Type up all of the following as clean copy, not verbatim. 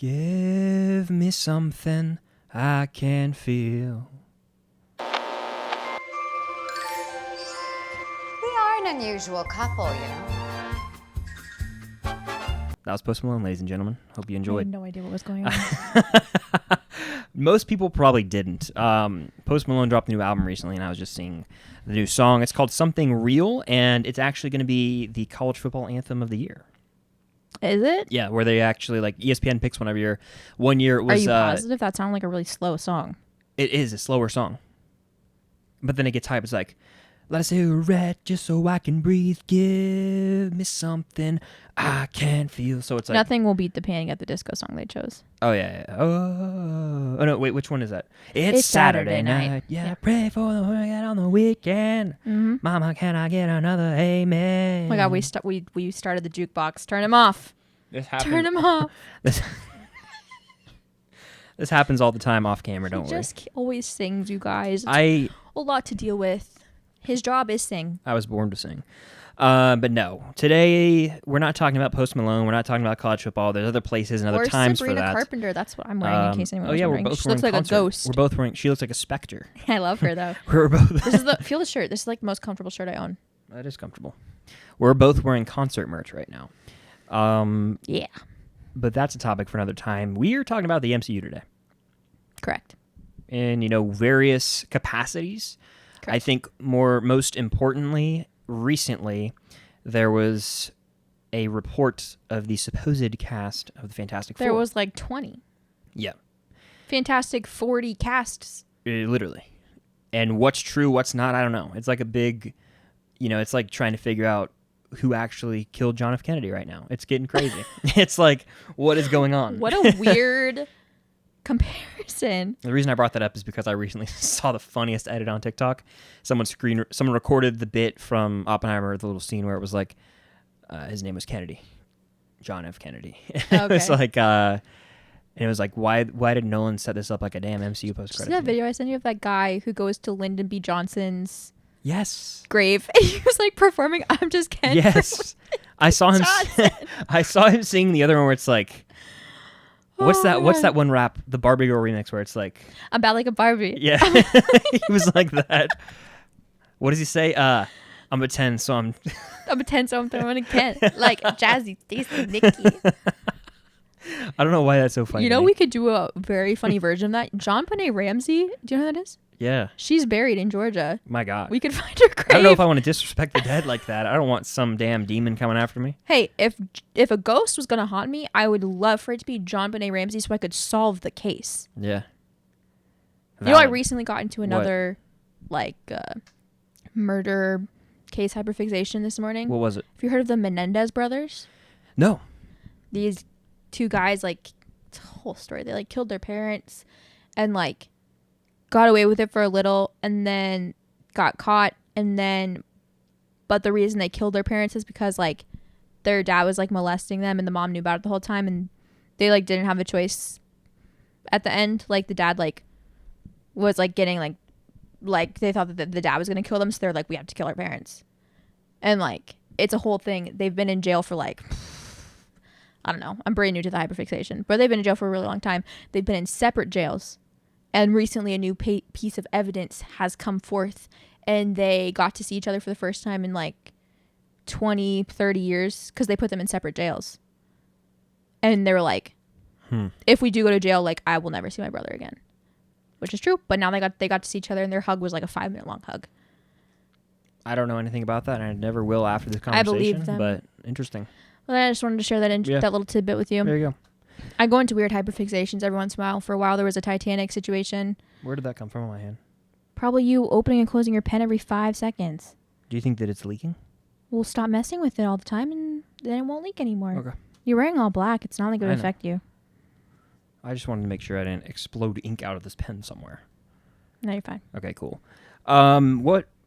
Give me something I can feel. We are an unusual couple, you know. That was Post Malone, ladies and gentlemen. Hope you I enjoyed. had no idea what was going on. Most people probably didn't. Post Malone dropped a new album recently, and I was just seeing the new song. It's called Something Real, and it's actually going to be the college football anthem of the year. Is it? Yeah, where they actually, like, ESPN picks one every year. One year it was... Are you positive? That sounded like a really slow song. It is a slower song. But then it gets hype. It's like, light a cigarette just so I can breathe. Give me something I can feel. So it's like... Nothing will beat the Panic at the Disco song they chose. Oh, yeah. Oh, no, wait, which one is that? It's Saturday Saturday night. night. Yeah, Yeah. pray for the weekend on the weekend. Mm-hmm. Mama, can I get another amen? Oh my God, we started the jukebox. Turn him off. This happens. Turn him off. This happens all the time off camera, don't He worry. just always sings, you guys. It's I a lot to deal with. His job is sing. was born to sing. But no, today we're not talking about Post Malone. We're not talking about college football. There's other places and other Or times Sabrina for that. Carpenter. That's what I'm wearing, in case anyone was we're wondering. both She wearing looks like concert. a ghost. We're both wearing. She looks like a specter. I love her, though. We're both. Feel the shirt. This is like the most comfortable shirt I own. That is comfortable. We're both wearing concert merch right now. Yeah. But that's a topic for another time. We are talking about the MCU today, Correct. in various capacities. Correct. I think most importantly, recently, there was a report of the supposed cast of the Fantastic Four. There was like 20. Yeah. Fantastic 40 casts. Literally. And what's true, what's not, I don't know. It's like a big, it's like trying to figure out who actually killed John F. Kennedy right now. It's getting crazy. It's like, what is going on? What a weird comparison. The reason I brought that up is because I recently saw the funniest edit on TikTok. Someone recorded the bit from Oppenheimer, the little scene where it was like, his name was Kennedy. John F. Kennedy. It was like, and it was like, why did Nolan set this up like a damn MCU post-credits? See that video I sent you of that guy who goes to Lyndon B. Johnson's Yes. grave? And he was like performing I'm Just Ken. Yes. I saw him. I saw him sing the other one where it's like, what's that one rap? The Barbie Girl remix where it's like, I'm bad like a Barbie. yeah, he was like that. What does he say? I'm a 10, so I'm. I'm a 10, so I'm throwing a Ken. Like Jazzy, Stacy, Nikki. I don't know why that's so funny. You know, we could do a very funny version of that. John Benet Ramsey. Do you know who that is? Yeah. She's buried in Georgia. My God. We could find her grave. I don't know if I want to disrespect the dead like that. I don't want some damn demon coming after me. Hey, if a ghost was gonna haunt me, I would love for it to be John Benet Ramsey so I could solve the case. Yeah. You know, I recently got into another murder case hyperfixation this morning. What was it? Have you heard of the Menendez brothers? No. These two guys, it's a whole story. They killed their parents and got away with it for a little and then got caught but the reason they killed their parents is because their dad was molesting them and the mom knew about it the whole time and they didn't have a choice at the end. The dad was getting they thought that the dad was going to kill them, so they're we have to kill our parents. And it's a whole thing. They've been in jail for I don't know. I'm brand new to the hyperfixation, but they've been in jail for a really long time. They've been in separate jails. And recently a new piece of evidence has come forth and they got to see each other for the first time in 20, 30 years because they put them in separate jails. And they were if we do go to jail, I will never see my brother again. Which is true. But now they got to see each other and their hug was a 5-minute long hug. I don't know anything about that and I never will after this conversation. I believe them. But interesting. Well, I just wanted to share that that little tidbit with you. There you go. I go into weird hyperfixations every once in a while. For a while, there was a Titanic situation. Where did that come from in my hand? Probably you opening and closing your pen every 5 seconds. Do you think that it's leaking? We'll stop messing with it all the time, and then it won't leak anymore. Okay. You're wearing all black. It's not like it would affect you. I just wanted to make sure I didn't explode ink out of this pen somewhere. No, you're fine. Okay, cool.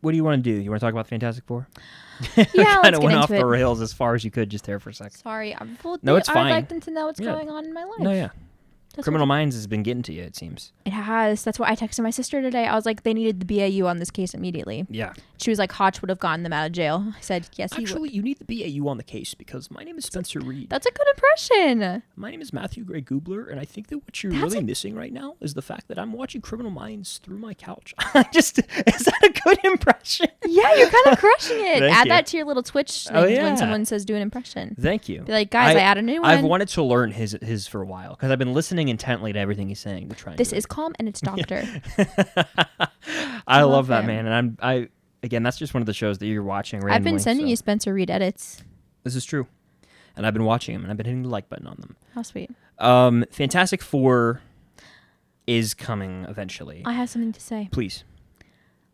What do you want to do? You want to talk about the Fantastic Four? Yeah, let's kind get of went into off the rails as far as you could just there for a second. Sorry. No, it's fine. I'd like them to know what's going on in my life. No, yeah. Criminal Minds has been getting to you, it seems. It has. That's why I texted my sister today. I was like, they needed the BAU on this case immediately. Yeah. She was like, Hotch would have gotten them out of jail. I said, yes, he would. Actually, you need the BAU on the case because my name is Spencer Reed. That's a good impression. My name is Matthew Gray Goobler, and I think that what you're really missing right now is the fact that I'm watching Criminal Minds through my couch. Is that a good impression? Yeah, you're kind of crushing it. Thank you. That to your little Twitch things when someone says do an impression. Thank you. Be like, guys, I add a new one. I've wanted to learn his for a while because I've been listening intently to everything he's saying. This is Calm and it's Doctor. I love that, man. And I again, that's just one of the shows that you're watching randomly. I've been sending you Spencer Reed edits. This is true. And I've been watching them and I've been hitting the like button on them. How sweet. Fantastic Four is coming eventually. I have something to say. Please.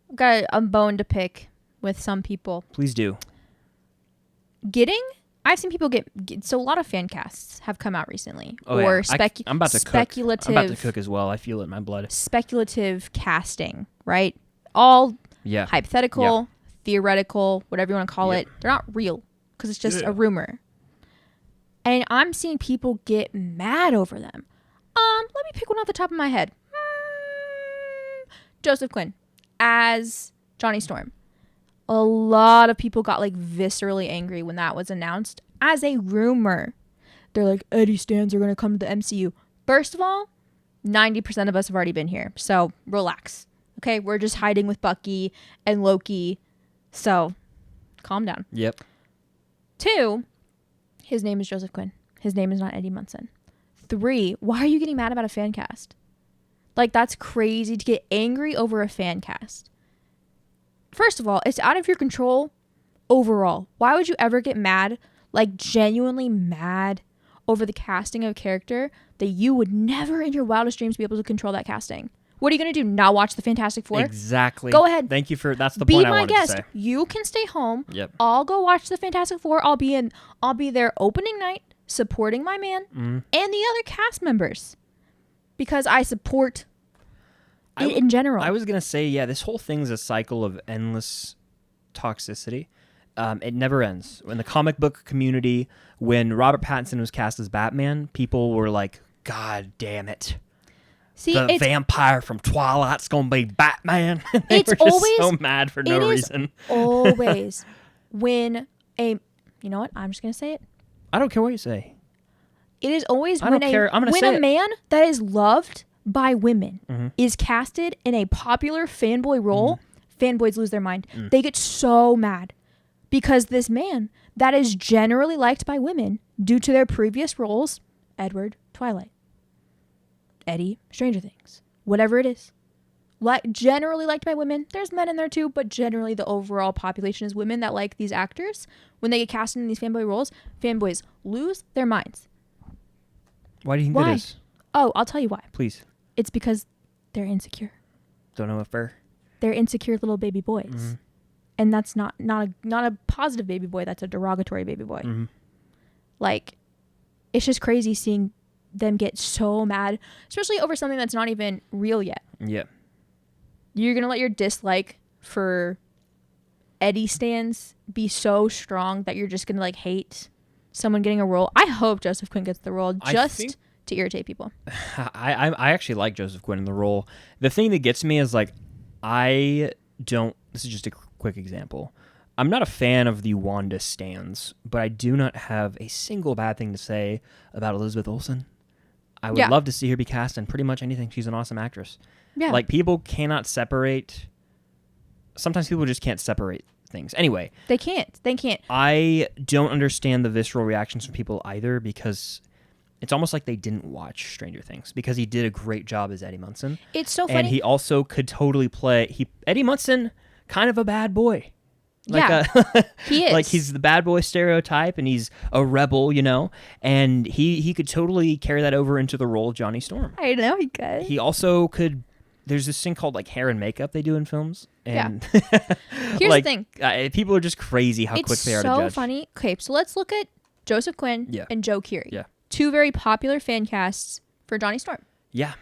I've got a bone to pick with some people. Please do. I've seen people get so a lot of fan casts have come out recently. Oh, or yeah. I'm about to speculative. cook. I'm about to cook as well. I feel it in my blood. Speculative casting, right? All Yeah. hypothetical, theoretical, whatever you want to call it. They're not real because it's just a rumor. And I'm seeing people get mad over them. Let me pick one off the top of my head. Joseph Quinn as Johnny Storm. A lot of people got like viscerally angry when that was announced as a rumor. They're like, Eddie stans are going to come to the MCU. First of all, 90% of us have already been here. So relax. Okay. We're just hiding with Bucky and Loki. So calm down. Yep. 2, his name is Joseph Quinn. His name is not Eddie Munson. 3, why are you getting mad about a fan cast? Like, that's crazy to get angry over a fan cast. First of all, it's out of your control overall. Why would you ever get mad, like genuinely mad, over the casting of a character that you would never in your wildest dreams be able to control that casting? What are you going to do? Not watch the Fantastic Four? Exactly. Go ahead. Thank you for that's the point I wanted to say. Be my guest. You can stay home. Yep. I'll go watch the Fantastic Four. I'll be there opening night supporting my man and the other cast members because I support it in general. I was going to say, yeah, this whole thing's a cycle of endless toxicity. It never ends. In the comic book community, when Robert Pattinson was cast as Batman, people were like, God damn it. See, the vampire from Twilight's going to be Batman. They It's were just always so mad for no reason. Always when you know what? I'm just going to say it. I don't care what you say. It is always I when don't care. I'm gonna when say a it. man that is loved by women is casted in a popular fanboy role, fanboys lose their mind. They get so mad because this man that is generally liked by women due to their previous roles, Edward, Twilight, Eddie, Stranger Things, whatever it is, generally liked by women. There's men in there too, but generally the overall population is women that like these actors. When they get cast in these fanboy roles, fanboys lose their minds. Why do you think that is? Oh, I'll tell you why. Please. It's because they're insecure. Don't know if They're insecure little baby boys. And that's not a positive baby boy. That's a derogatory baby boy. Like, it's just crazy seeing them get so mad, especially over something that's not even real yet. Yeah. You're going to let your dislike for Eddie stans be so strong that you're just going to like hate someone getting a role. I hope Joseph Quinn gets the role just to irritate people. I actually like Joseph Quinn in the role. The thing that gets me is like, this is just a quick example. I'm not a fan of the Wanda stans, but I do not have a single bad thing to say about Elizabeth Olsen. I would love to see her be cast in pretty much anything. She's an awesome actress. Yeah. Like, people cannot separate. Sometimes people just can't separate things. Anyway. They can't. I don't understand the visceral reactions from people either because it's almost like they didn't watch Stranger Things because he did a great job as Eddie Munson. It's so funny. And he also could totally play. Eddie Munson, kind of a bad boy. Like he is. Like, he's the bad boy stereotype, and he's a rebel, you know. And he could totally carry that over into the role of Johnny Storm. I know he could. He also could. There's this thing called like hair and makeup they do in films, and Here's like, the thing: people are just crazy how quick they are to judge. It's so funny. Okay, so let's look at Joseph Quinn and Joe Keery. Yeah, 2 very popular fan casts for Johnny Storm. Yeah.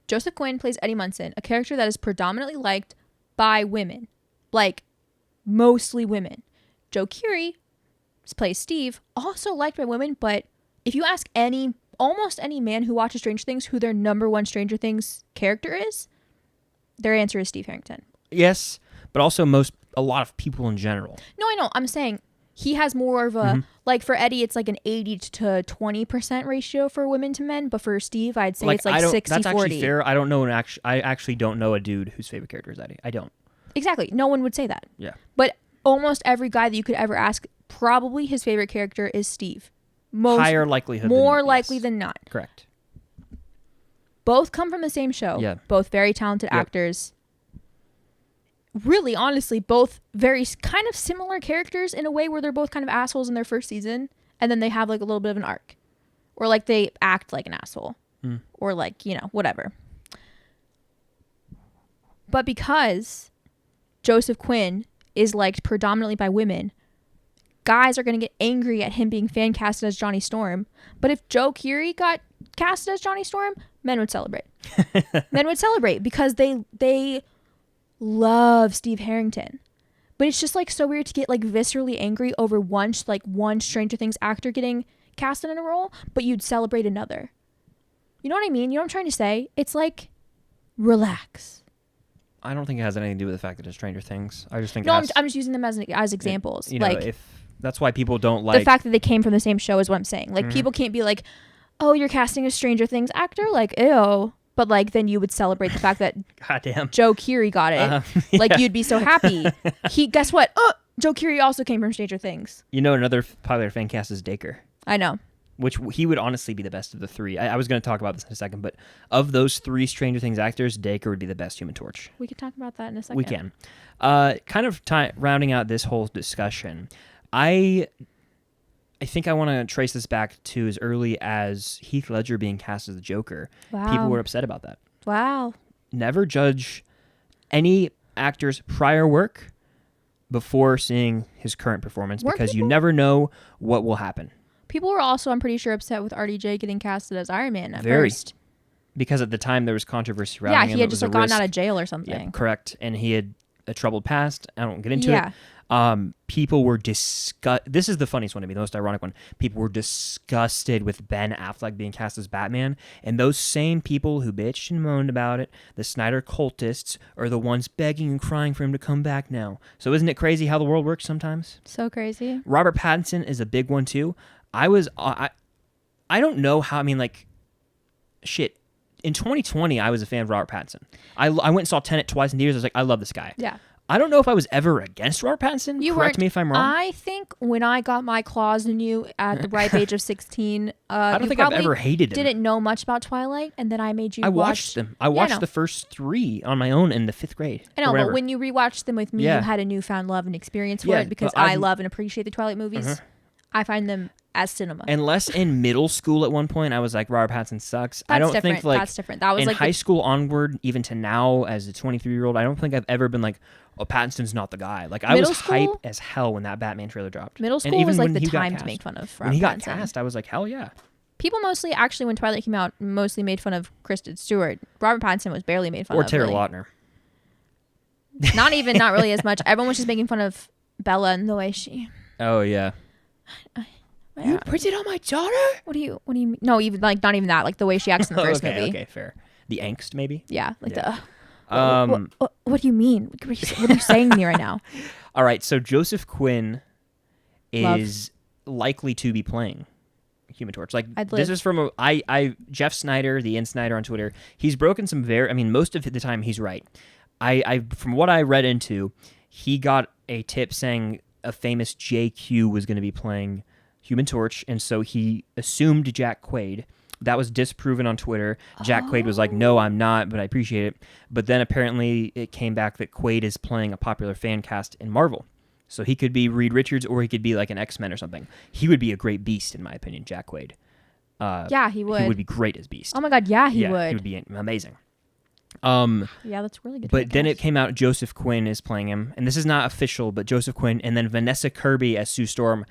Joseph Quinn plays Eddie Munson, a character that is predominantly liked by women, like mostly women. Joe Keery plays Steve, also liked by women, but if you ask any almost any man who watches Stranger Things who their number one Stranger Things character is, their answer is Steve Harrington. Yes, but also a lot of people in general. No, I know. I'm saying he has more of a, like for Eddie, it's like an 80 to 20% ratio for women to men. But for Steve, I'd say it's like 60-40. That's actually fair. I don't know. I actually don't know a dude whose favorite character is Eddie. I don't. Exactly. No one would say that. Yeah. But almost every guy that you could ever ask, probably his favorite character is Steve. Higher likelihood. More likely than not. Correct. Both come from the same show. Yeah. Both very talented actors. Really, honestly, both very kind of similar characters in a way where they're both kind of assholes in their first season, and then they have like a little bit of an arc, or like they act like an asshole, or like, whatever. But because Joseph Quinn is liked predominantly by women, guys are going to get angry at him being fan casted as Johnny Storm. But if Joe Keery got casted as Johnny Storm, men would celebrate. Men would celebrate because they love Steve Harrington. But it's just like so weird to get like viscerally angry over one Stranger Things actor getting casted in a role, but you'd celebrate another. You know what I mean? You know what I'm trying to say? It's like, relax. I don't think it has anything to do with the fact that it's Stranger Things. I just think I'm just using them as examples. If that's why people don't like the fact that they came from the same show is what I'm saying. Like people can't be like, oh, you're casting a Stranger Things actor, like ew. But like then you would celebrate the fact that goddamn Joe Keery got it. Like you'd be so happy. Guess what? Joe Keery also came from Stranger Things. Another popular fan cast is Dacre. I know. Which he would honestly be the best of the three. I was going to talk about this in a second, but of those three Stranger Things actors, Dacre would be the best Human Torch. We could talk about that in a second. We can. Kind of rounding out this whole discussion, I think I want to trace this back to as early as Heath Ledger being cast as the Joker. Wow. People were upset about that. Wow. Never judge any actor's prior work before seeing his current performance because you never know what will happen. People were also, I'm pretty sure, upset with RDJ getting casted as Iron Man at first. Because at the time there was controversy surrounding him. Yeah, he had just like gotten out of jail or something. Yeah, correct. And he had a troubled past. I don't get into it. People were disgusted. This is the funniest one to me, the most ironic one. People were disgusted with Ben Affleck being cast as Batman. And those same people who bitched and moaned about it, the Snyder cultists, are the ones begging and crying for him to come back now. So isn't it crazy how the world works sometimes? So crazy. Robert Pattinson is a big one too. I don't know how, shit. In 2020, I was a fan of Robert Pattinson. I went and saw Tenet twice in theaters. I was like, I love this guy. Yeah. I don't know if I was ever against Robert Pattinson. Correct me if I'm wrong. I think when I got my claws in you at the ripe age of 16, I don't think I've ever hated him. Didn't know much about Twilight, and then I made you watch. I watched them. I watched the first three on my own in the 5th grade. I know, but when you rewatched them with me, you had a newfound love and experience for it because I love and appreciate the Twilight movies. I find them as cinema. Unless in middle school at one point, I was like, Robert Pattinson sucks. I don't think that's different. That was in like high school onward, even to now as a 23-year-old, I don't think I've ever been like, oh, Pattinson's not the guy. Like I was hype as hell when that Batman trailer dropped. Middle school was like the time to make fun of Robert When he got Pattinson. cast, I was like, hell yeah. People mostly, actually, when Twilight came out, mostly made fun of Kristen Stewart. Robert Pattinson was barely made fun of. Or Taylor really. Lautner. Not really as much. Everyone was just making fun of Bella and the way she. Oh yeah. You printed on my daughter? What do you mean? No, even like not even that. Like the way she acts in the first movie. Okay, fair. The angst, maybe. Yeah, what do you mean? What are you saying to me right now? All right, so Joseph Quinn is likely to be playing Human Torch. Like this is from Jeff Snyder, the In Snyder on Twitter. He's broken some most of the time he's right. I from what I read into, he got a tip saying a famous JQ was going to be playing Human Torch, and so he assumed Jack Quaid. That was disproven on Twitter. Jack Quaid was like, no, I'm not, but I appreciate it. But then apparently it came back that Quaid is playing a popular fan cast in Marvel. So he could be Reed Richards, or he could be like an X-Men or something. He would be a great Beast, in my opinion, Jack Quaid. Yeah, he would. He would be great as Beast. Oh my God, yeah, he would. He would be amazing. Yeah, that's really good. But then it came out Joseph Quinn is playing him. And this is not official, but Joseph Quinn, and then Vanessa Kirby as Sue Storm.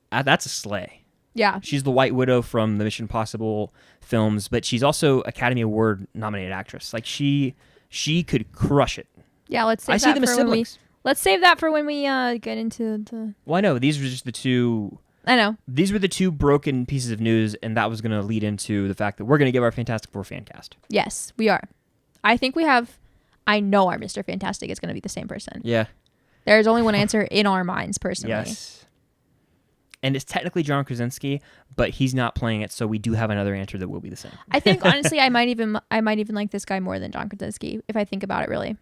That's a slay. Yeah. She's the White Widow from the Mission Impossible films, but she's also Academy Award nominated actress. Like she could crush it. Yeah, let's save that for when we get into the. Well, I know these are just the two I know. These were the two broken pieces of news, and that was going to lead into the fact that we're going to give our Fantastic Four fan cast. Yes, we are. I think we have. I know our Mr. Fantastic is going to be the same person. Yeah. There's only one answer in our minds, personally. Yes. And it's technically John Krasinski, but he's not playing it, so we do have another answer that will be the same. I think honestly, I might even like this guy more than John Krasinski if I think about it really.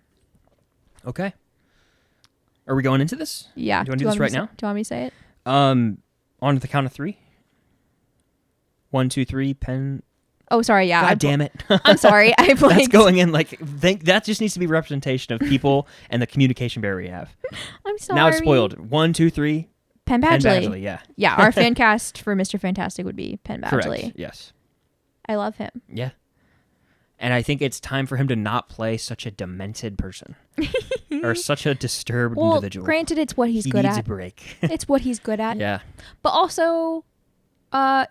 Okay. Are we going into this? Yeah. Do you want to do this right now? Do you want me to say it? On the count of 3. 1, 2, 3. Pen. Oh, sorry. Yeah. God damn it! I'm sorry. I blanked. That's going in that just needs to be representation of people and the communication barrier we have. I'm sorry. Now it's spoiled. 1, 2, 3. Penn Badgley. Yeah. Yeah. Our fan cast for Mr. Fantastic would be Penn Badgley. Correct. Yes. I love him. Yeah. And I think it's time for him to not play such a demented person or such a disturbed individual. Granted, it's what he's good He needs at. a break. It's what he's good at. Yeah. But also,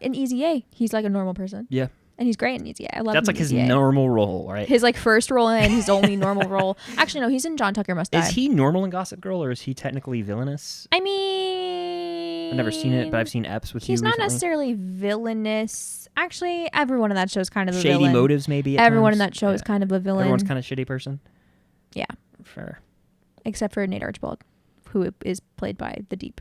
in Easy A, he's like a normal person. Yeah. And he's great in Easy A. I love That's him like in his Easy A. normal role, right? His like first role and his only normal role. Actually, no, he's in John Tucker Must Die. Is he normal in Gossip Girl, or is he technically villainous? I mean, I've never seen it, but I've seen Eps with you he's not recently. necessarily villainous. Actually, everyone in that show is kind of a Shady villain. motives, maybe. At Everyone in times. that show is kind of a villain. Everyone's kind of shitty person. Yeah. Fair. Except for Nate Archibald, who is played by the Deep.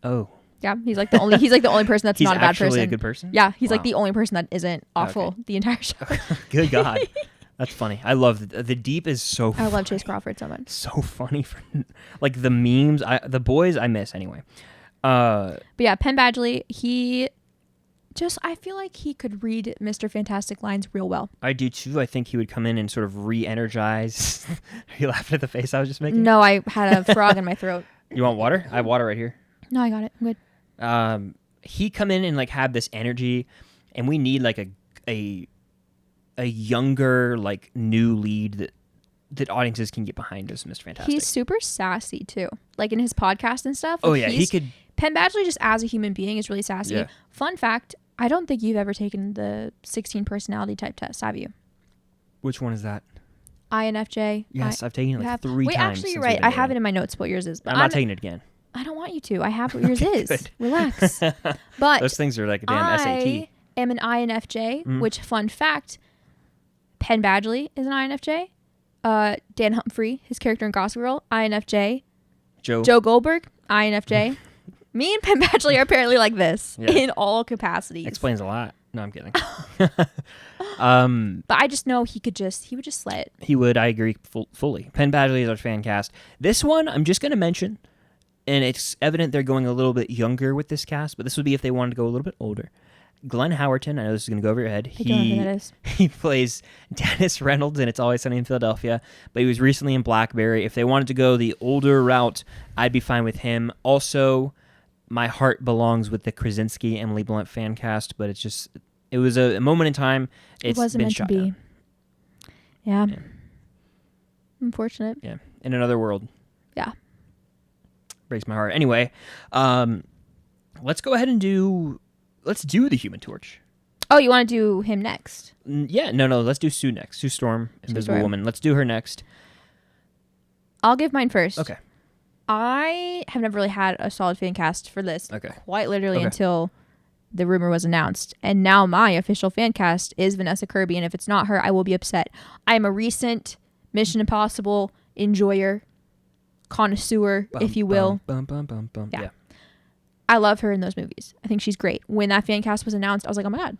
Oh. Yeah, he's like the only person that's He's not a bad actually person. a good person? Yeah, he's like Wow. the only person that isn't awful Okay. the entire show. Good God. That's funny. I love the Deep is so I love funny. Chase Crawford so much. So funny for like the memes. The boys I miss anyway. But yeah, Penn Badgley, I feel like he could read Mr. Fantastic lines real well. I do too. I think he would come in and sort of re-energize. Are you laughing at the face I was just making? No, I had a frog in my throat. You want water? I have water right here. No, I got it. I'm good. He come in and like have this energy, and we need like a younger like new lead that audiences can get behind as Mr. Fantastic. He's super sassy too. Like in his podcast and stuff. Oh like, yeah, he could. Penn Badgley just as a human being is really sassy. Yeah. Fun fact, I don't think you've ever taken the 16 personality type test, have you? Which one is that? INFJ. Yes, I've taken it like 3 Wait, times. actually, you're since right. we've been I have dating. it in my notes what yours is. But I'm not taking it again. I don't want you to. I have what yours Okay, is. good. Relax. But Those things are like a damn SAT. I am an INFJ, which, fun fact, Penn Badgley is an INFJ. Dan Humphrey, his character in Gossip Girl, INFJ. Joe Goldberg, INFJ. Me and Penn Badgley are apparently like this in all capacities. Explains a lot. No, I'm kidding. But I just know he would just slay it. He would. I agree fully. Penn Badgley is our fan cast. This one, I'm just going to mention, and it's evident they're going a little bit younger with this cast, but this would be if they wanted to go a little bit older. Glenn Howerton, I know this is going to go over your head. I don't know who that is. He plays Dennis Reynolds in It's Always Sunny in Philadelphia, but he was recently in Blackberry. If they wanted to go the older route, I'd be fine with him. Also, my heart belongs with the Krasinski Emily Blunt fan cast, but it was a moment in time. It wasn't meant to be. Yeah. Unfortunate. Yeah. In another world. Yeah. Breaks my heart. Anyway, let's go ahead and do the Human Torch. Oh, you want to do him next? Yeah, no, let's do Sue next. Sue Storm, Invisible Storm. Woman. Let's do her next. I'll give mine first. Okay. I have never really had a solid fan cast for this. Okay. Quite literally Okay. until the rumor was announced. And now my official fan cast is Vanessa Kirby. And if it's not her, I will be upset. I am a recent Mission Impossible enjoyer, connoisseur, if you will. Bum. Yeah. Yeah. I love her in those movies. I think she's great. When that fan cast was announced, I was like, oh my God.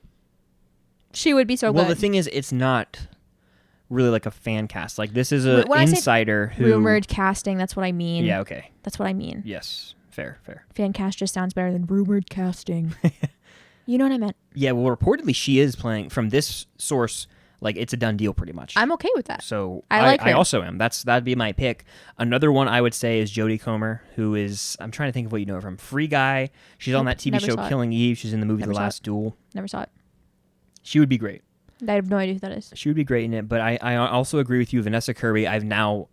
She would be so Well, good. the thing is, it's not really like a fan cast. Like, this is an When I say insider who... rumored casting, that's what I mean. Yeah, okay. That's what I mean. Yes. Fair. Fan cast just sounds better than rumored casting. You know what I meant? Yeah, well, reportedly she is playing, from this source, like, it's a done deal pretty much. I'm okay with that. So I like I her. also am. That'd be my pick. Another one I would say is Jodie Comer, who is, I'm trying to think of what you know her from. Free Guy. She's on that TV Never show saw it. Killing Eve. She's in the movie Never The saw Last Duel. Never saw it. She would be great. I have no idea who that is. She would be great in it. But I also agree with you, Vanessa Kirby. I've now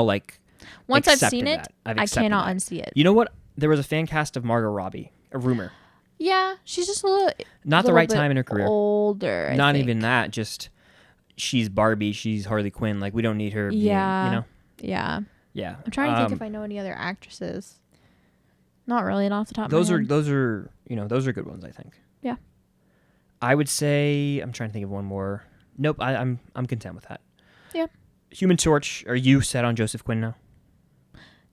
like Once I've accepted seen it, that. I've I accepted cannot that. unsee it. You know what? There was a fan cast of Margot Robbie. A rumor. Yeah, she's just a little. Not the little right bit time in her career. Older. I Not think. even that. Just she's Barbie. She's Harley Quinn. Like, we don't need her. Yeah. Being, you know. Yeah. Yeah. I'm trying to think if I know any other actresses. Not really, not off the top of my head. Those are good ones, I think. Yeah. I would say I'm trying to think of one more. Nope, I'm content with that. Yeah. Human Torch. Are you set on Joseph Quinn now?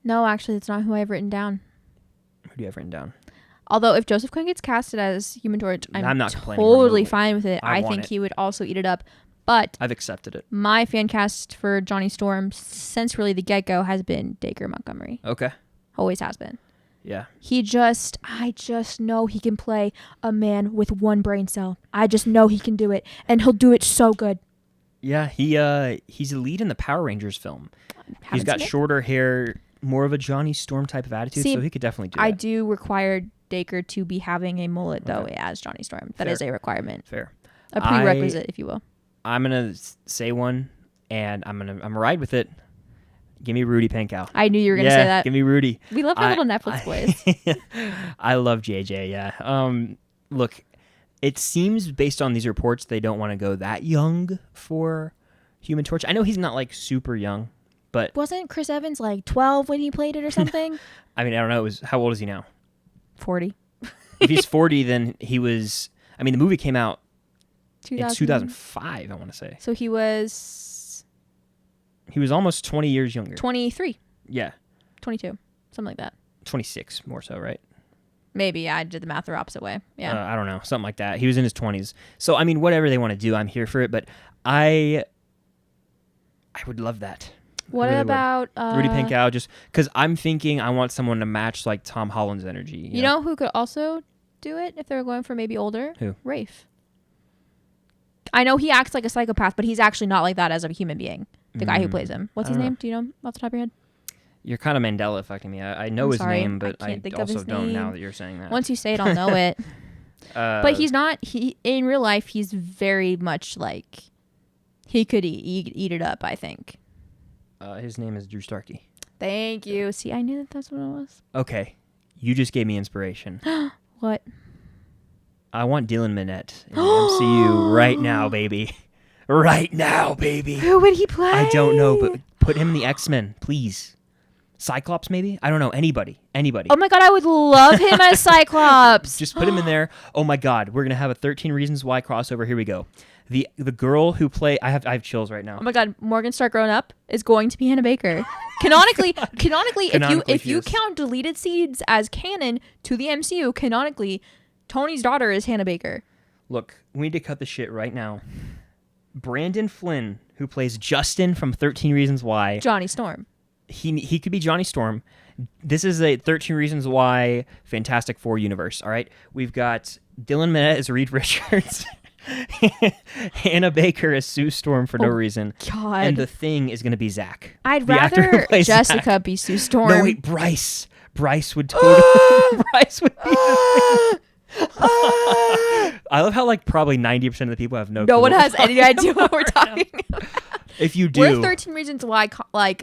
No, actually, it's not who I've written down. Who do you have written down? Although if Joseph Quinn gets casted as Human Torch, I'm not complaining totally remotely. fine with it. I want think it. he would also eat it up. But I've accepted it. my fan cast for Johnny Storm since really the get-go has been Dacre Montgomery. Okay. Always has been. Yeah. I just know he can play a man with one brain cell. I just know he can do it, and he'll do it so good. Yeah, he's a lead in the Power Rangers film. He's Haven't got seen it. shorter hair, more of a Johnny Storm type of attitude, See, so he could definitely do I that. do require Dacre to be having a mullet, though, Okay. as Johnny Storm. That Fair. is a requirement. Fair. A prerequisite, if you will. I'm gonna say one, and I'm gonna ride with it. Give me Rudy Pankow. I knew you were going to say that. Give me Rudy. We love our little Netflix boys. I love JJ. Yeah. Look, it seems based on these reports they don't want to go that young for Human Torch. I know he's not like super young, but Wasn't Chris Evans like 12 when he played it or something? I mean I don't know. How old is he now? 40. If he's 40, then he was. I mean, the movie came out in 2000. 2005. I want to say So he was he was almost 20 years younger. 23, Yeah, 22, something like that. 26 more so, right? Maybe I did the math the opposite way. Yeah. I don't know, something like that. He was in his 20s. So I mean, whatever they want to do, I'm here for it. But I would love that. What I really about would. Rudy Pankow? Just because I'm thinking I want someone to match like Tom Holland's energy. You know who could also do it if they're going for maybe older? Who? Rafe. I know he acts like a psychopath, but he's actually not like that as a human being. The guy who plays him. What's I his don't name? know. Do you know off the top of your head? You're kind of Mandela affecting me. I know I'm his sorry, name, but I I can't think of also his don't now name. that you're saying that. Once you say it, I'll know it. But he's not. He in real life, he's very much like he could eat it up. I think. His name is Drew Starkey. Thank you. See, I knew that that's what it was. Okay, you just gave me inspiration. What? I want Dylan Minnette in the MCU right now, baby. Right now, baby. Who would he play? I don't know, but put him in the X-Men, please. Cyclops, maybe? I don't know. Anybody. Oh my god, I would love him as Cyclops. Just put him in there. Oh my god, we're gonna have a 13 Reasons Why crossover. Here we go. The girl who I have chills right now. Oh my god, Morgan Stark grown up is going to be Hannah Baker. Canonically, if she you is. count deleted scenes as canon to the MCU, canonically, Tony's daughter is Hannah Baker. Look, we need to cut the shit right now. Brandon Flynn, who plays Justin from 13 Reasons Why, Johnny Storm. he could be Johnny Storm. This is a 13 Reasons Why Fantastic Four universe, all right? We've got Dylan Minnette as Reed Richards. Hannah Baker as Sue Storm for no reason. God. And the Thing is going to be Zach. I'd the actor who rather plays Jessica Zach. be Sue Storm. No, wait, Bryce. Bryce would totally. Bryce would be the Thing. I love how like probably 90% of the people have no No clue one what has we're any idea what we're talking about. If you do, We're 13 Reasons Why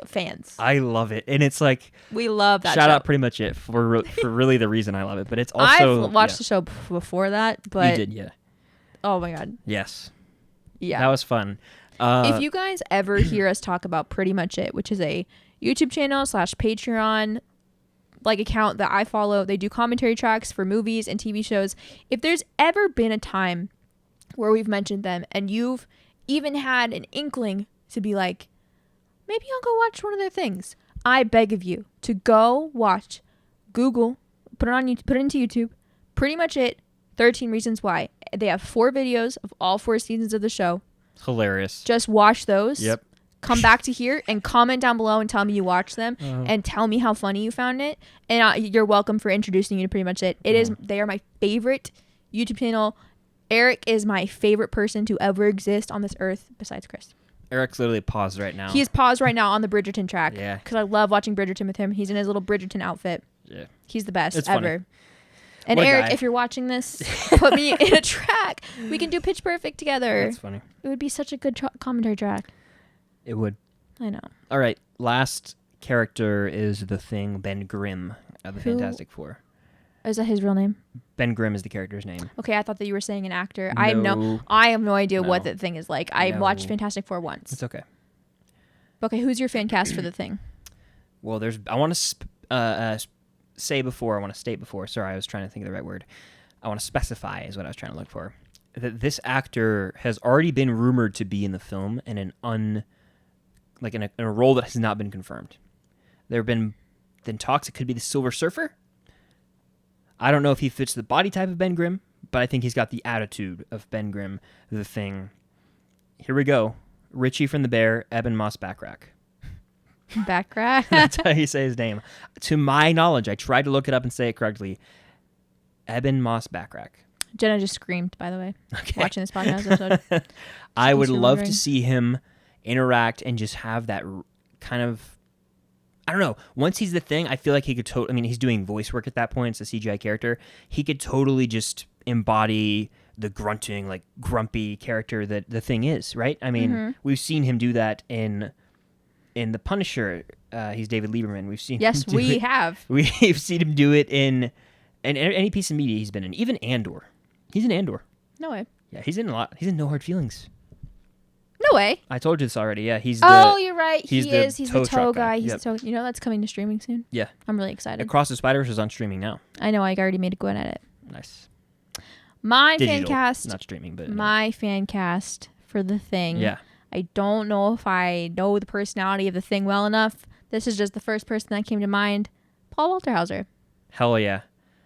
fans. I love it, and it's like We love that shout show. out pretty much it for really the reason I love it. But it's also I've watched yeah. the show before that, but You did, yeah, oh my god, yes, yeah. that was fun. If you guys ever hear us talk about Pretty Much It, which is a YouTube channel / Patreon like account that I follow, they do commentary tracks for movies and TV shows. If there's ever been a time where we've mentioned them and you've even had an inkling to be like, maybe I'll go watch one of their things, I beg of you to go watch, Google, put it into YouTube, Pretty Much It, 13 Reasons Why. They have 4 videos of all 4 seasons of the show. Hilarious. Just watch those. Yep. Come back to here and comment down below and tell me you watched them and tell me how funny you found it. And you're welcome for introducing you to Pretty Much It. They are my favorite YouTube channel. Eric is my favorite person to ever exist on this earth besides Chris. Eric's literally paused right now. He is paused right now on the Bridgerton track. Yeah. Because I love watching Bridgerton with him. He's in his little Bridgerton outfit. Yeah. He's the best It's ever. funny. And What a Eric, guy. if you're watching this, put me in a track. We can do Pitch Perfect together. That's funny. It would be such a good commentary track. It would. I know. All right. Last character is the Thing, Ben Grimm of the Who- Fantastic Four. Is that his real name? Ben Grimm is the character's name. Okay, I thought that you were saying an actor. No. I have no idea what No. the Thing is like. I No. watched Fantastic Four once. It's okay. Okay, who's your fan cast for the Thing? Well, I want to say before, I want to state before, sorry, I was trying to think of the right word. I want to specify is what I was trying to look for. That this actor has already been rumored to be in the film in in a role that has not been confirmed. There have been talks it could be the Silver Surfer. I don't know if he fits the body type of Ben Grimm, but I think he's got the attitude of Ben Grimm, the Thing. Here we go. Richie from the Bear, Eben Moss Backrack. Backrack. That's how you say his name. To my knowledge, I tried to look it up and say it correctly. Eben Moss Backrack. Jenna just screamed, by the way, watching this podcast episode. I would love to see him interact and just have that kind of, I don't know. Once he's the Thing, I feel like he could I mean, he's doing voice work at that point. It's a CGI character. He could totally just embody the grunting, like grumpy character that the Thing is, right? I mean, we've seen him do that in The Punisher. He's David Lieberman. We've seen Yes, we have. We've seen him do it in any piece of media he's been in. Even Andor. He's in Andor. No way. Yeah, he's in a lot. He's in No Hard Feelings. No way. I told you this already. Yeah, he's you're right. He's He's the tow guy. He's Yep. the tow. You know that's coming to streaming soon. Yeah. I'm really excited. Across the Spider-Verse is on streaming now. I know. I already made a go at it. Nice. My Digital, fan cast. not streaming, but My fan cast for the Thing. yeah. I don't know if I know the personality of the Thing well enough. This is just the first person that came to mind. Paul Walterhauser. Hell yeah.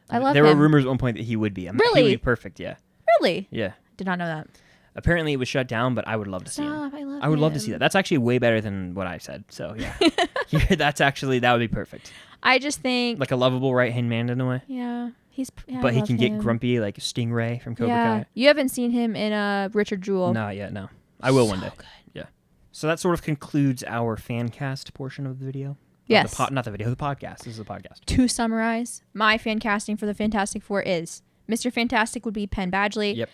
I love There him. were rumors at one point that he would be. Really? He would be perfect. Yeah. Really? Yeah. Did not know that. Apparently it was shut down, but I would love to see him. Stop, I love I would love to him. see that. That's actually way better than what I said. So yeah, that would be perfect. I just think, Like a lovable right hand man in a way, yeah, I but he love can get him. grumpy like Stingray from Cobra Yeah, Kai. you haven't seen him in Richard Jewell. Not yet. No, I will one So day. good. Yeah. So that sort of concludes our fan cast portion of the video. Yes. Not the video. The podcast. This is the podcast. To summarize, my fan casting for the Fantastic Four is Mr. Fantastic would be Penn Badgley. Yep.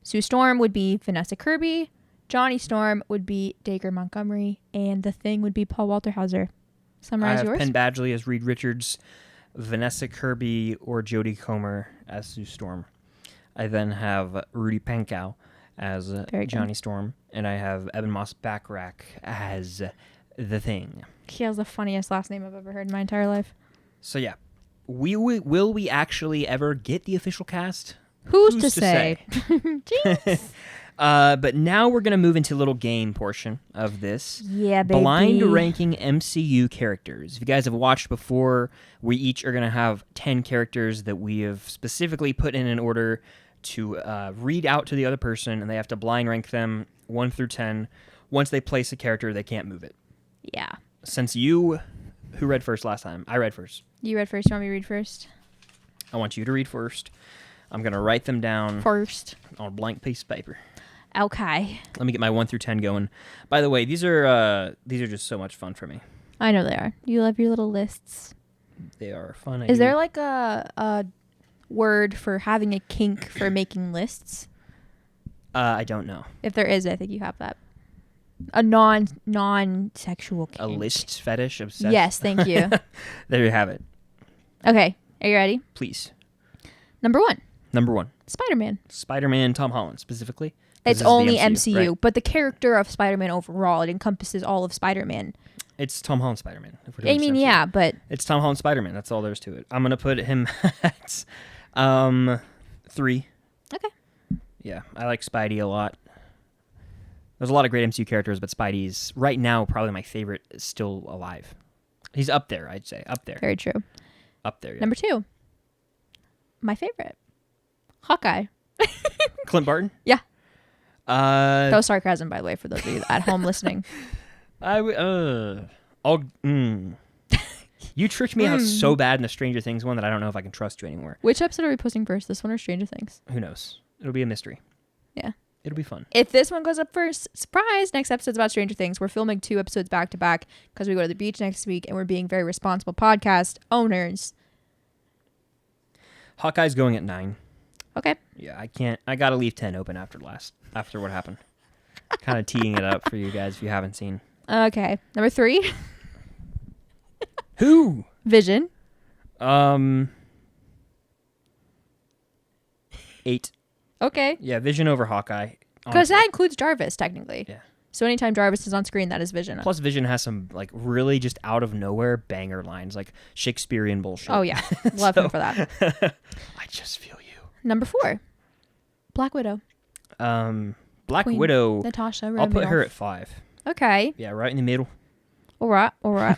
Sue Storm would be Vanessa Kirby. Johnny Storm would be Dacre Montgomery. And the Thing would be Paul Walterhauser. Summarize I have yours. Penn Badgley as Reed Richards, Vanessa Kirby or Jodie Comer as Sue Storm. I then have Rudy Pankow as Very good. Johnny Storm, and I have Eben Moss Backrack as the Thing. He has the funniest last name I've ever heard in my entire life. So yeah, will we actually ever get the official cast? Who's to say? Jinx. But now we're gonna move into a little game portion of this. Yeah, baby. Blind ranking MCU characters. If you guys have watched before, we each are gonna have 10 characters that we have specifically put in an order to read out to the other person, and they have to blind rank them 1 through 10. Once they place a character, they can't move it. Yeah. Since who read first last time? I read first. You read first. You want me to read first? I want you to read first. I'm gonna write them down First. on a blank piece of paper. Okay. Let me get my 1 through 10 going. By the way, these are just so much fun for me. I know they are. You love your little lists. They are fun. Is there like a word for having a kink for making lists? I don't know. If there is, I think you have that. A non-sexual kink. A list fetish obsessed. Yes, thank you. There you have it. Okay, are you ready? Please. Number 1, Number 1. Spider-Man. Spider-Man, Tom Holland specifically. 'Cause It's this is the only MCU, right? but the character of Spider-Man overall, it encompasses all of Spider-Man. It's Tom Holland Spider-Man. if we're doing I mean, MCU. yeah, but It's Tom Holland Spider-Man. That's all there is to it. I'm gonna put him at 3. okay. Yeah, I like Spidey a lot. There's a lot of great MCU characters, but Spidey's right now probably my favorite. Is still alive. He's up there, I'd say. Up there. Very true. Up there. Yeah. Number 2, my favorite, Hawkeye. Clint Barton. Yeah. Uh, That was sarcasm, by the way, for those of you at home listening. You tricked me out so bad in the Stranger Things one that I don't know if I can trust you anymore. Which episode are we posting first? This one or Stranger Things? Who knows? It'll be a mystery. Yeah. It'll be fun. If this one goes up first, surprise, next episode's about Stranger Things. We're filming 2 episodes back to back because we go to the beach next week and we're being very responsible podcast owners. Hawkeye's going at 9. Okay. Yeah, I can't. I gotta leave 10 open after what happened. Kind of teeing it up for you guys if you haven't seen. Okay. Number 3, Who? Vision. 8. Okay. Yeah, Vision over Hawkeye. Because honestly. that includes Jarvis, technically. Yeah. So anytime Jarvis is on screen, that is Vision. Plus, Vision has some like really just out of nowhere banger lines, like Shakespearean bullshit. Oh yeah, love him for that. I just feel you. Number 4, Black Widow. Black Queen, Widow. Natasha I'll put Romanoff. her at 5. Okay. Yeah, right in the middle. All right.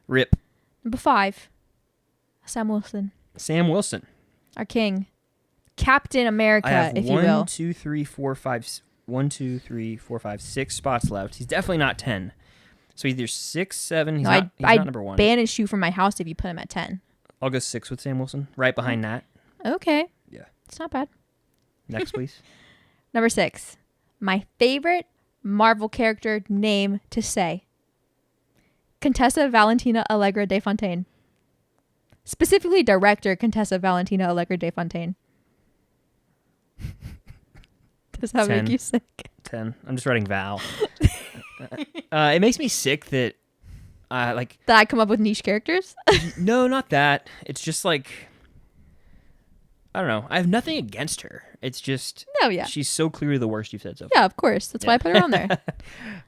Rip. Number 5, Sam Wilson, Sam Wilson. our king, Captain America, I have if you will. 1, 2, 3, 4, 5, 6 spots left. He's definitely not 10. So either 6, 7. He's not number 1. Banish you from my house if you put him at 10. I'll go 6 with Sam Wilson, right behind Nat. Okay. Yeah. It's not bad. Next, please. Number 6, my favorite Marvel character name to say. Contessa Valentina Allegra de Fontaine. Specifically director Contessa Valentina Allegra de Fontaine. Does that 10. make you sick? 10. I'm just writing Val. It makes me sick that, like... That I come up with niche characters? No, not that. It's just like... I don't know. I have nothing against her. It's just... No, yeah. She's so clearly the worst you've said so far. Yeah, of course. That's why I put her on there.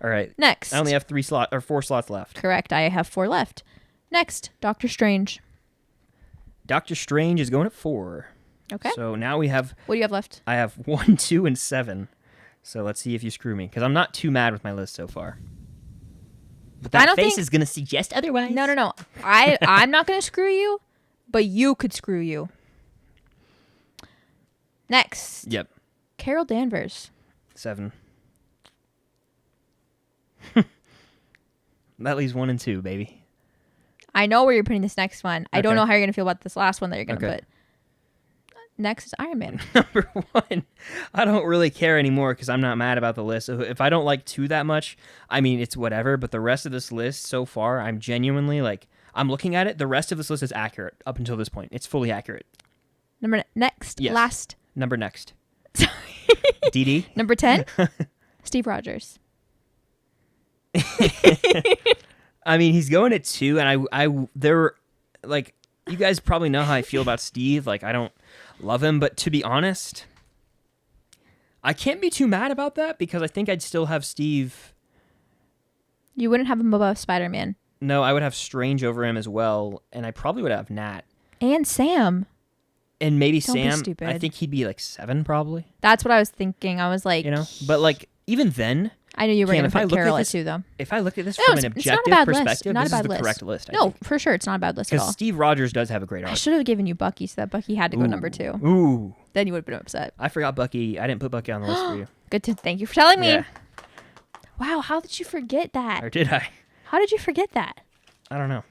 All right. Next. I only have 4 slots left. Correct. I have 4 left. Next, Doctor Strange. Doctor Strange is going at 4. Okay. So now we have... What do you have left? I have 1, 2, and 7. So let's see if you screw me. Because I'm not too mad with my list so far. But I that don't face think- is going to suggest otherwise. No. I'm not going to screw you, but you could screw you. Next. Yep. Carol Danvers. 7. That leaves 1 and 2, baby. I know where you're putting this next one. I don't Okay. know how you're going to feel about this last one that you're going to Okay. put. Next is Iron Man. Number 1, I don't really care anymore because I'm not mad about the list. So if I don't like 2 that much, I mean, it's whatever. But the rest of this list so far, I'm genuinely like, I'm looking at it. The rest of this list is accurate up until this point. It's fully accurate. Next. Yes. Last. Number next. DD. Number 10. Steve Rogers. I mean, he's going at 2, and there, like, you guys probably know how I feel about Steve. Like, I don't love him, but to be honest, I can't be too mad about that because I think I'd still have Steve. You wouldn't have him above Spider-Man. No, I would have Strange over him as well, and I probably would have Nat. And Sam. And maybe Don't be Sam. stupid. I think he'd be like 7 probably. That's what I was thinking. I was like, You know? But like, even then, I knew you were Cam, going if to I put look at Carol at this- 2, though. if I look at this No, from an it's not a objective bad list. perspective, Not this a is bad the list. correct list. No, for sure. It's not a bad list at Because all. Steve Rogers does have a great I arc. should have given you Bucky so that Bucky had to go number 2. Ooh. Then you would have been upset. I forgot Bucky. I didn't put Bucky on the list for you. Good to thank you for telling me. Yeah. Wow, how did you forget that? Or did I? How did you forget that? I don't know.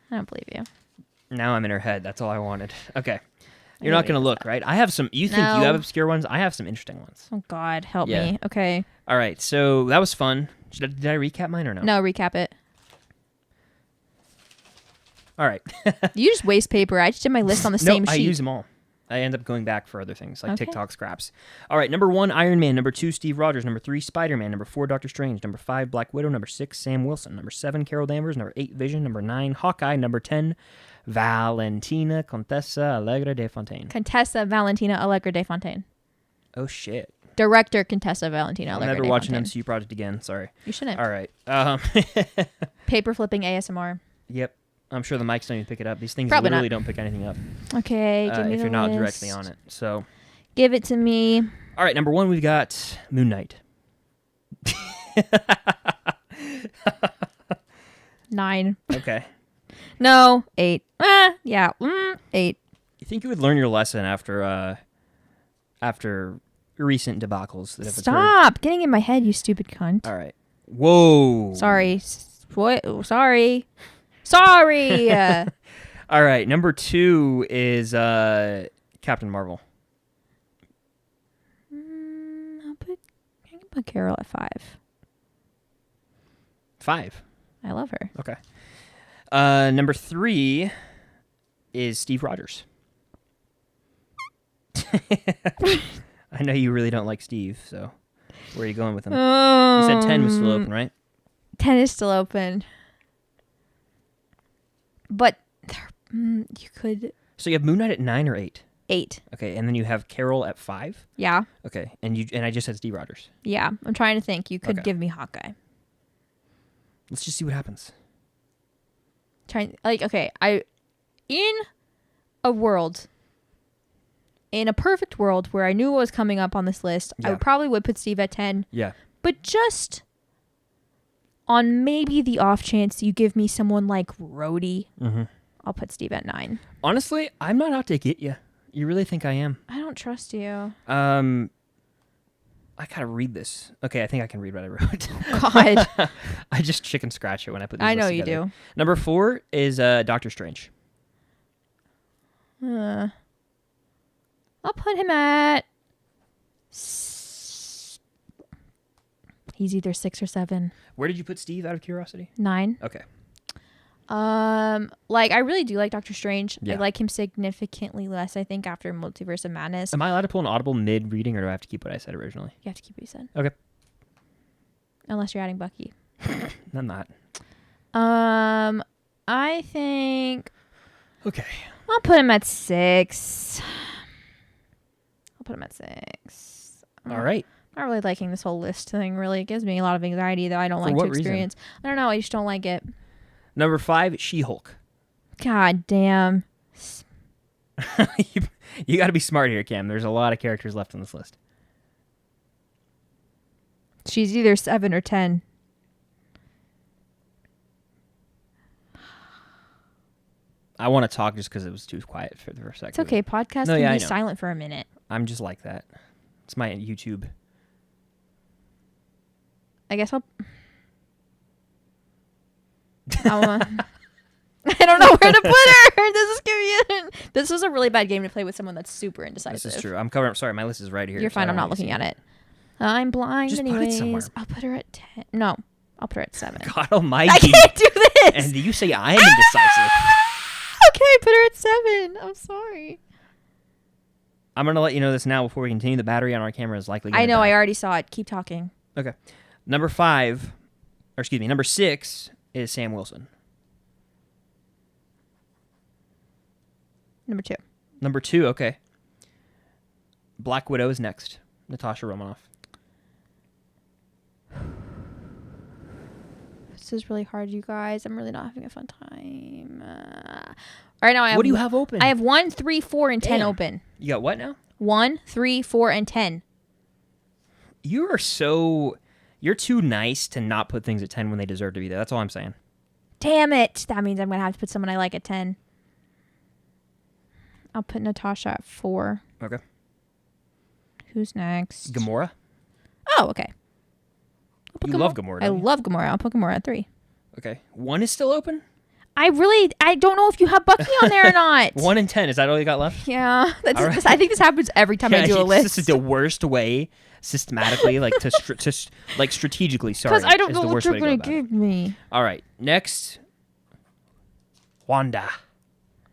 I don't believe you. Now I'm in her head. That's all I wanted. Okay. You're know not what going to it look, right? I have some... You think No. you have obscure ones? I have some interesting ones. Oh God, help Yeah. me. Okay. All right. So that was fun. Did I recap mine or no? No, recap it. All right. You just waste paper. I just did my list on the same no, I sheet. use them all. I end up going back for other things, like Okay. TikTok scraps. All right, number 1, Iron Man. Number 2, Steve Rogers. Number 3, Spider-Man. Number 4, Doctor Strange. Number 5, Black Widow. Number 6, Sam Wilson. Number 7, Carol Danvers. Number 8, Vision. Number 9, Hawkeye. Number 10, Valentina Contessa Allegra de Fontaine. Contessa Valentina Allegra de Fontaine. Oh, shit. Director Contessa Valentina I'm Allegra never de watching Fontaine. MCU Project again. Sorry. You shouldn't. All right. Paper flipping ASMR. Yep. I'm sure the mics don't even pick it up. These things Probably literally not. don't pick anything up Okay, give me if the you're not list. directly on it. So, Give it to me. all right, number 1, we've got Moon Knight. 9. Okay. No, 8. Yeah, 8. You think you would learn your lesson after recent debacles that have occurred? Stop getting in my head, you stupid cunt. All right. Whoa. Sorry. What? Sorry. Sorry. All right. Number 2 is Captain Marvel. I can put Carol at 5. 5. I love her. Okay. Number 3 is Steve Rogers. I know you really don't like Steve, so where are you going with him? You said 10 was still open, right? 10 is still open. But you could... So you have Moon Knight at 9 or 8? 8. Okay, and then you have Carol at 5. Yeah. Okay, and I just said Steve Rogers. Yeah. I'm trying to think. You could Okay. give me Hawkeye. Let's just see what happens. In a perfect world where I knew what was coming up on this list, Yeah. I probably would put Steve at 10. Yeah. But just on maybe the off chance you give me someone like Rhodey, I'll put Steve at 9. Honestly, I'm not out to get you. You really think I am? I don't trust you. I gotta read this. Okay, I think I can read what I wrote. God. I just chicken scratch it when I put these I lists know you together. do. Number 4 is Doctor Strange. I'll put him at... He's either 6 or 7. Where did you put Steve, out of curiosity? 9. Okay. I really do like Doctor Strange. Yeah. I like him significantly less, I think, after Multiverse of Madness. Am I allowed to pull an audible mid-reading, or do I have to keep what I said originally? You have to keep what you said. Okay. Unless you're adding Bucky. I'm not. I think Okay. I'll put him at 6. All right. I'm not really liking this whole list thing. Really, it gives me a lot of anxiety that I don't For like what to experience. I don't know. I just don't like it. Number 5, She-Hulk. God damn. You got to be smart here, Cam. There's a lot of characters left on this list. She's either 7 or 10. I want to talk just because it was too quiet for a second. It's okay. Podcast No, can yeah, I be know. silent for a minute. I'm just like that. It's my YouTube. I guess I'll... I don't know where to put her. This is a really bad game to play with someone that's super indecisive. This is true. I'm covering. Sorry, my list is right here. You're so fine. I I'm don't not really looking see at it. I'm blind Just put it somewhere. anyways. I'll put her at 10. No, I'll put her at 7. God almighty. I can't do this. And you say I am indecisive. Okay, put her at 7. I'm sorry. I'm going to let you know this now before we continue. The battery on our camera is likely going to I know. die. I already saw it. Keep talking. Okay. Number 6 is Sam Wilson. Number 2. Number 2, okay. Black Widow is next. Natasha Romanoff. This is really hard, you guys. I'm really not having a fun time. Right now, I have... What do you have open? I have 1, 3, 4, and 10 Damn. open. You got what now? 1, 3, 4, and 10. You are so... You're too nice to not put things at 10 when they deserve to be there. That's all I'm saying. Damn it. That means I'm going to have to put someone I like at 10. I'll put Natasha at 4. Okay. Who's next? Gamora? Oh, okay. You love Gamora, I don't you? love Gamora. I'll put Gamora at 3. Okay. 1 is still open? I don't know if you have Bucky on there or not. 1 and 10. Is that all you got left? Yeah. All right. I think this happens every time I do a list. This is the worst way, systematically, like strategically. Sorry, Because I don't is know the what worst you're way to going go to about it. give me. All right. Next, Wanda.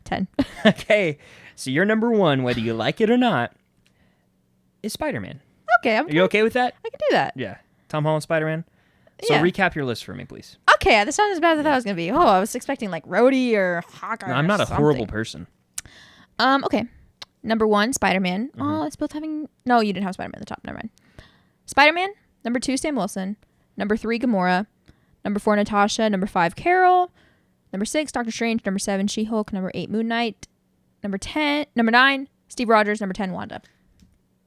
10. Okay. So your number 1, whether you like it or not, is Spider-Man. Okay. Are you okay with that? I can do that. Yeah. Tom Holland Spider-Man. So Yeah. recap your list for me, please. Okay. That's not as bad as I thought it was going to be. Oh, I was expecting like Rhodey or Hawkeye. No, I'm not a something. horrible person. Okay. Number 1, Spider-Man. Mm-hmm. Oh, it's both having... No, you didn't have Spider-Man at the top. Never mind. Spider-Man. Number 2, Sam Wilson. Number 3, Gamora. Number 4, Natasha. Number 5, Carol. Number 6, Doctor Strange. Number 7, She-Hulk. Number 8, Moon Knight. Number 9, Steve Rogers. Number 10, Wanda.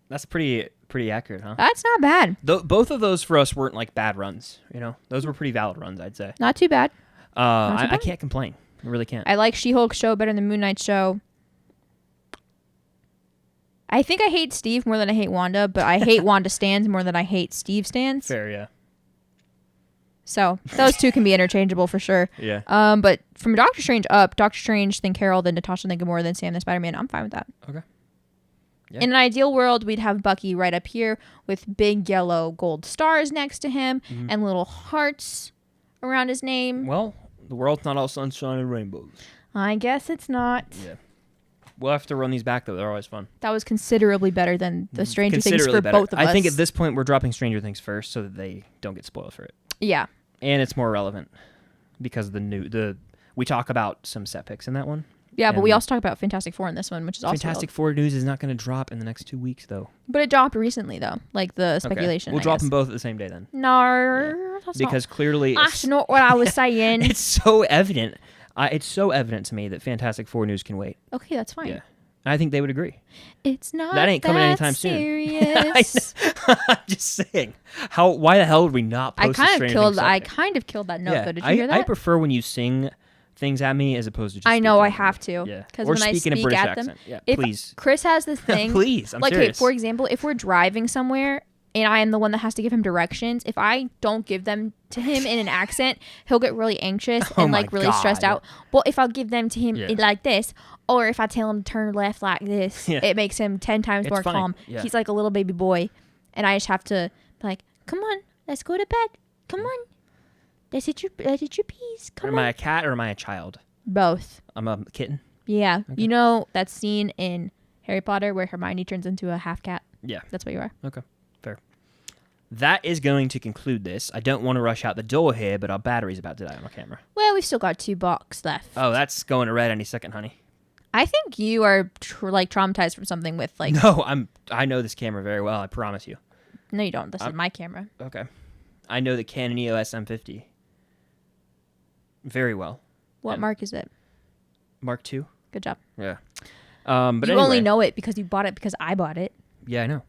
That's pretty accurate, huh? That's not bad. Both of those for us weren't like bad runs. You know, those were pretty valid runs, I'd say. Not too bad. I bad. can't complain. I really can't. I like She-Hulk show better than Moon Knight show. I think I hate Steve more than I hate Wanda, but I hate Wanda stans more than I hate Steve stans. Fair, yeah. So those two can be interchangeable for sure. Yeah. But from Doctor Strange up, Doctor Strange, then Carol, then Natasha, then Gamora, then Sam, then Spider-Man, I'm fine with that. Okay. Yeah. In an ideal world, we'd have Bucky right up here with big yellow gold stars next to him and little hearts around his name. Well, the world's not all sunshine and rainbows. I guess it's not. Yeah. We'll have to run these back, though. They're always fun. That was considerably better than the Stranger Things Considerably for better. both of us. I think at this point, we're dropping Stranger Things first so that they don't get spoiled for it. Yeah. And it's more relevant because we talk about some set picks in that one. Yeah, but we And also talk about Fantastic Four in this one, which is also Fantastic Four news is not going to drop in the next 2 weeks, though. But it dropped recently, though. Like the speculation. We'll I drop guess. them both at the same day then. No, that's Because not, clearly, that's not what I was saying. it's so evident. It's so evident to me that Fantastic Four news can wait. Okay, that's fine. Yeah, I think they would agree. It's not That ain't coming anytime serious. soon. I'm just saying. Why the hell would we not post I a Stranger Things kind of killed that note though. Did you hear I that? prefer when you sing things at me as opposed to just I know I speaking. have to. Yeah. Because Or when I speak in a speak British at them, accent. Yeah, if please. Chris has this thing. Please, I'm like, serious. hey, for example, if we're driving somewhere and I am the one that has to give him directions, if I don't give them to him in an accent, he'll get really anxious Oh and my like really stressed God. out. Well, if I'll give them to him Yeah. like this, or if I tell him to turn left like this, Yeah. it makes him 10 times It's more fine. calm. Yeah. He's like a little baby boy, and I just have to be like, come on, let's go to bed. Come on, let's hit your peas. Come Am on. I a cat or am I a child? Both. I'm a kitten. Yeah. You know that scene in Harry Potter where Hermione turns into a half cat? Yeah. That's what you are. Okay. Fair. That is going to conclude this. I don't want to rush out the door here, but our battery's about to die on our camera. Well, we've still got 2 boxes left. Oh, that's going to red any second, honey. I think you are traumatized from something with like. No, I know this camera very well. I promise you. No, you don't. This is my camera. Okay. I know the Canon EOS M50 very well. What And mark is it? Mark II. Good job. Yeah. But you anyway, only know it because you bought it because I bought it. Yeah, I know.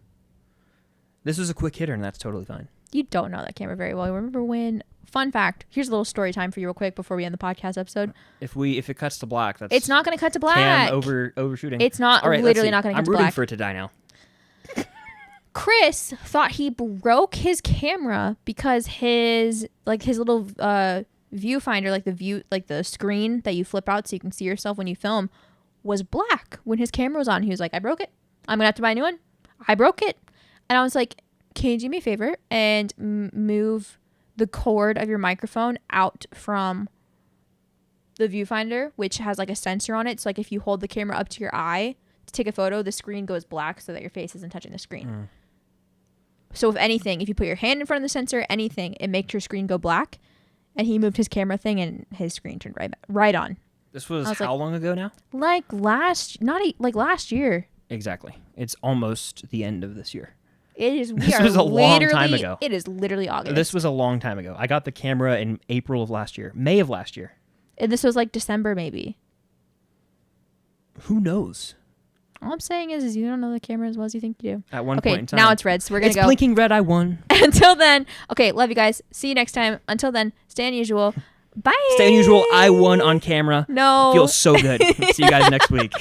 This was a quick hitter, and that's totally fine. You don't know that camera very well. Remember when? Fun fact. Here's a little story time for you, real quick, before we end the podcast episode. If it cuts to black, that's It's not going to cut to black. Cam overshooting. It's not. All right, Literally let's see. not going to cut I'm to rooting black. for it to die now. Chris thought he broke his camera because his little viewfinder, like the screen that you flip out so you can see yourself when you film, was black when his camera was on. He was like, I broke it. I'm gonna have to buy a new one. I broke it. And I was like, can you do me a favor and move the cord of your microphone out from the viewfinder, which has like a sensor on it. So like if you hold the camera up to your eye to take a photo, the screen goes black so that your face isn't touching the screen. So if anything, if you put your hand in front of the sensor, anything, it makes your screen go black. And he moved his camera thing and his screen turned right on. This was was how long ago now? Like last year. Exactly. It's almost the end of this year. It is. This was a long time ago. It is literally August. This was a long time ago. I got the camera in April of last year. May of last year. And this was like December maybe. Who knows? All I'm saying is you don't know the camera as well as you think you do. At one point in time. Now it's red, so we're going to go. It's blinking red, I won. Until then, okay, love you guys. See you next time. Until then, stay unusual. Bye. Stay unusual, I won on camera. No. Feels so good. See you guys next week.